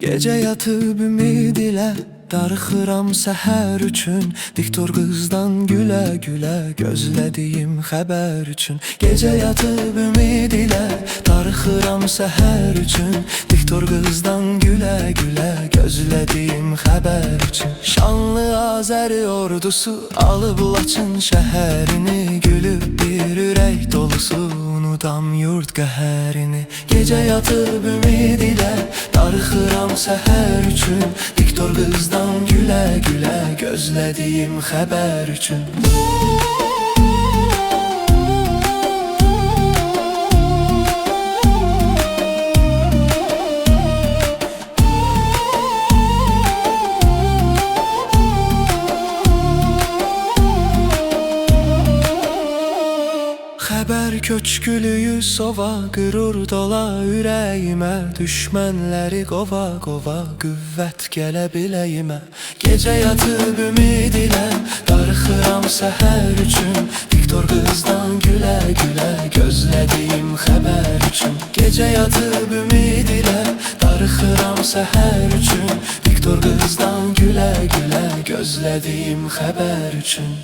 Gecə yatıb ümid ilə darıxıram səhər üçün. Diktor qızdan gülə-gülə gözlədiyim xəbər üçün. Gecə yatıb ümid ilə darıxıram səhər üçün. Diktor qızdan gülə-gülə gözlədiyim xəbər üçün. Şanlı Azəri ordusu alıb Laçın şəhərini. Gülüb bir ürək dolusu unudam yurd qəhərini. Gecə yatıb ümid ilə darıxıram səhər üçün. Diktor qızdan gülə-gülə gözlədiyim xəbər üçün. Xəbər köçkülüyü sova, qürur dola ürəyimə. Düşmənləri qova qova, qüvvət gələ biləyimə. Gecə yatıb ümid ilə darıxıram səhər üçün. Diktor qızdan gülə-gülə gözlədiyim xəbər üçün. Gecə yatıb ümid ilə darıxıram səhər üçün. Diktor qızdan gülə-gülə gözlədiyim xəbər üçün.